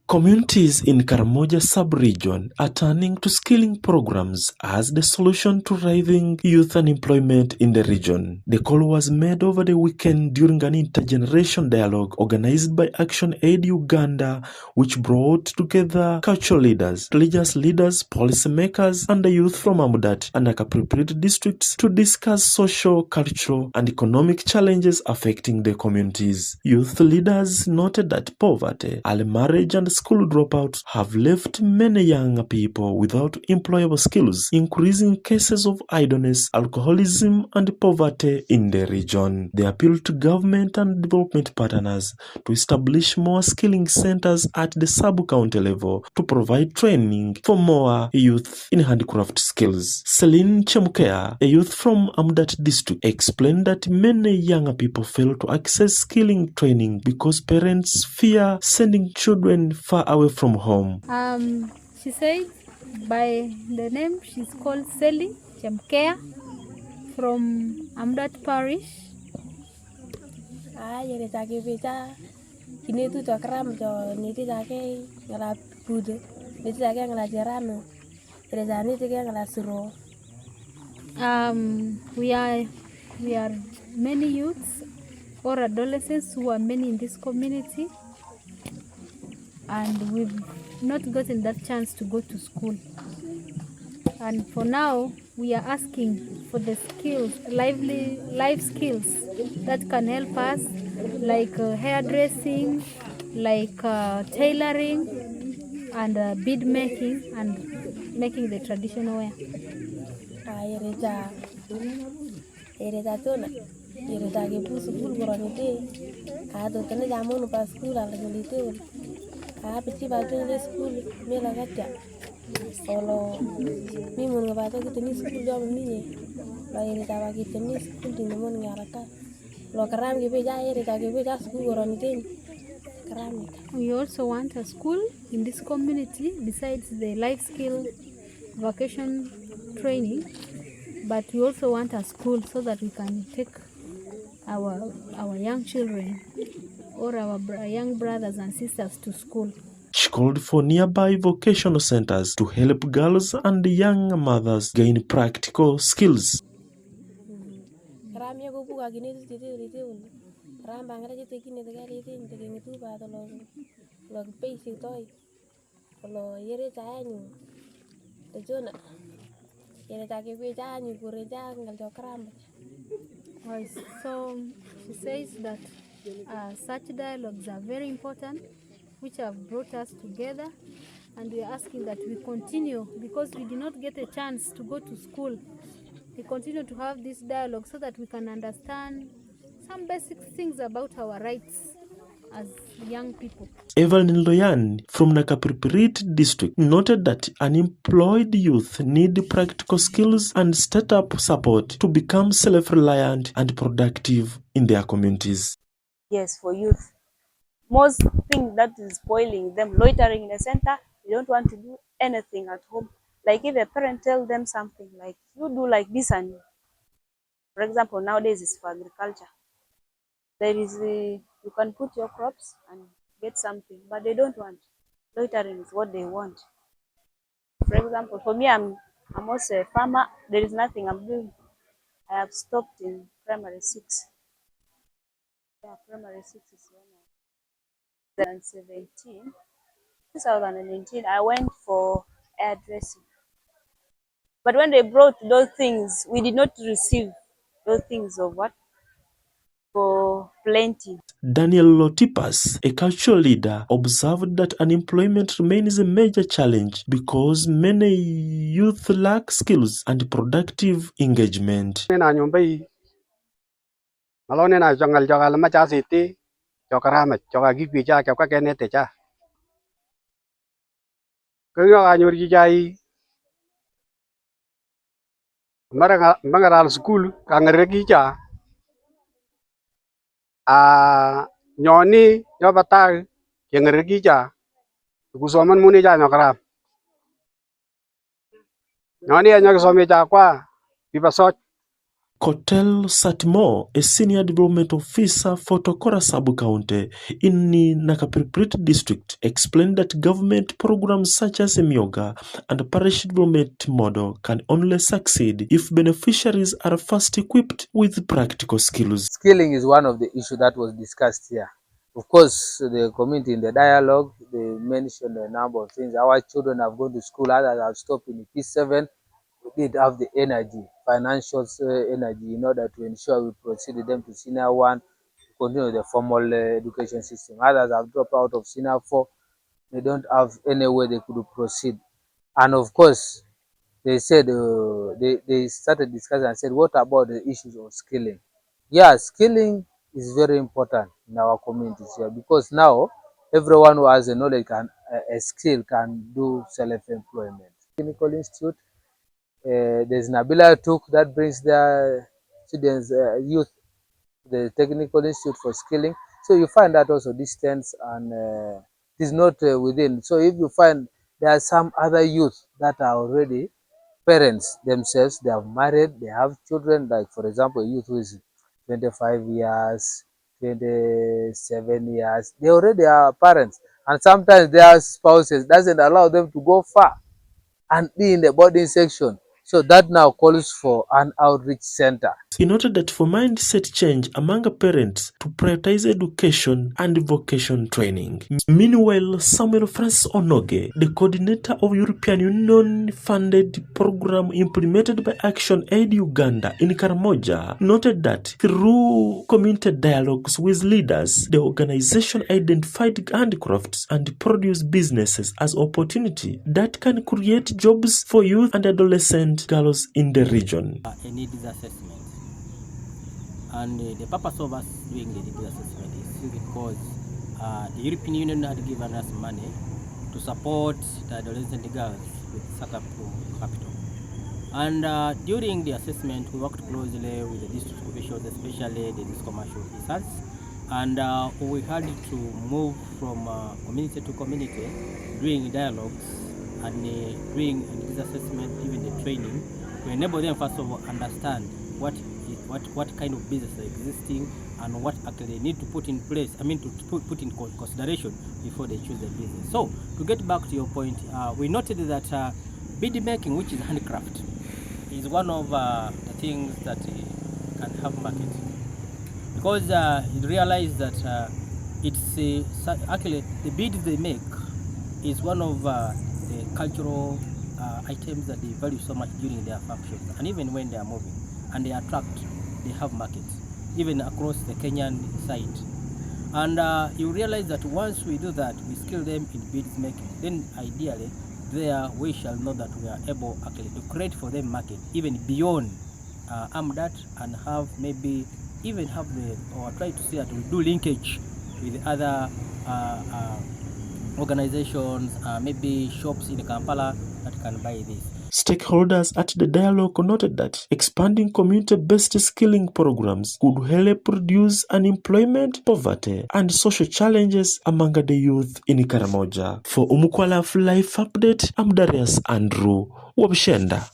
Communities in Karamoja sub-region are turning to skilling programs as the solution to rising youth unemployment in the region. The call was made over the weekend during an intergeneration dialogue organized by Action Aid Uganda, which brought together cultural leaders, religious leaders, policymakers, and the youth from Amudat and Akapriprit districts to discuss social, cultural, and economic challenges affecting the communities. Youth leaders noted that poverty, early marriage, and school dropouts have left many young people without employable skills, increasing cases of idleness, alcoholism, and poverty in the region. They appealed to government and development partners to establish more skilling centers at the sub-county level to provide training for more youth in handicraft skills. Celine Chemukea, a youth from Amdat district, explained that many young people fail to access skilling training because parents fear sending children far away from home. She said by the name she's called Sally Chemkea from Amdat Parish. We are many youths or adolescents who are many in this community, and we've not gotten that chance to go to school. And for now, we are asking for the skills, life skills that can help us, like hairdressing, like tailoring, and bead making, and making the traditional wear. We also want a school in this community besides the life skill vocation training, but we also want a school so that we can take our young children or our young brothers and sisters to school. She called for nearby vocational centers to help girls and young mothers gain practical skills. So she says that such dialogues are very important, which have brought us together, and we are asking that we continue, because we did not get a chance to go to school. We continue to have this dialogue so that we can understand some basic things about our rights as young people. Evelyn Loyan from Nakapripirit district noted that unemployed youth need practical skills and startup support to become self-reliant and productive in their communities. Yes, for youth. Most thing that is spoiling them, loitering in a center, they don't want to do anything at home. Like if a parent tells them something like, you do like this, and for example, nowadays it's for agriculture. There is you can put your crops and get something, but they don't want. Loitering is what they want. For example, for me, I'm also a farmer. There is nothing I'm doing. I have stopped in primary 6. Yeah, primary 6 is when I 2019, I went for hairdressing. But when they brought those things, we did not receive those things of what? For plenty. Daniel Lotipas, a cultural leader, observed that unemployment remains a major challenge because many youth lack skills and productive engagement. Mangaral school kangareki nyoni nyobata kengereki kusoman muni nyokara nyoni kusome kwa bibasot Kotel Satmo, a senior development officer for Tokora Sub-County in Nakapiriprit district, explained that government programs such as Emyoga and parish development model can only succeed if beneficiaries are first equipped with practical skills. Skilling is one of the issues that was discussed here. Of course, the community in the dialogue, they mentioned a number of things. Our children have gone to school, others have stopped in P7. We did have the energy, financial energy, in order to ensure we proceed with them to senior 1, to continue the formal education system. Others have dropped out of senior 4. They don't have any way they could proceed. And of course, they said they started discussing and said, what about the issues of skilling? Yeah, skilling is very important in our communities here, because now everyone who has a knowledge a skill can do self-employment. Technical Institute, there's Nabila Tuk that brings their students, youth, the Technical Institute for skilling. So you find that also distance and it is not within. So if you find there are some other youth that are already parents themselves, they have married, they have children, like for example, a youth who is 25 years, 27 years, they already are parents. And sometimes their spouses doesn't allow them to go far and be in the boarding section. So that now calls for an outreach center. He noted that for mindset change among parents to prioritize education and vocation training. Meanwhile, Samuel Francis Onoge, the coordinator of European Union-funded program implemented by Action Aid Uganda in Karamoja, noted that through community dialogues with leaders, the organization identified handicrafts and produce businesses as opportunity that can create jobs for youth and adolescent girls in the region. A needs assessment. And the purpose of us doing the needs assessment is because the European Union had given us money to support the adolescent girls with startup capital. And during the assessment, we worked closely with the district officials, especially the commercial officers. And we had to move from community to community, doing dialogues and doing this assessment, even the training, to enable them first of all understand what kind of business is existing and what actually they need to put in place, to put in consideration before they choose the business. So to get back to your point, we noted that bead making, which is handicraft, is one of the things that can have market, because you realize that it's actually the beads they make is one of the cultural items that they value so much during their functions, and even when they are moving, and they have markets even across the Kenyan side. And you realize that once we do that, we skill them in beads making, then ideally there we shall know that we are able actually to create for them market even beyond AMDAT, and try to see that we do linkage with other organizations, maybe shops in Kampala that can buy this. Stakeholders at the dialogue noted that expanding community-based skilling programs could help reduce unemployment, poverty, and social challenges among the youth in Karamoja. For Umukwala Life Update, I'm Darius Andrew Wabshenda.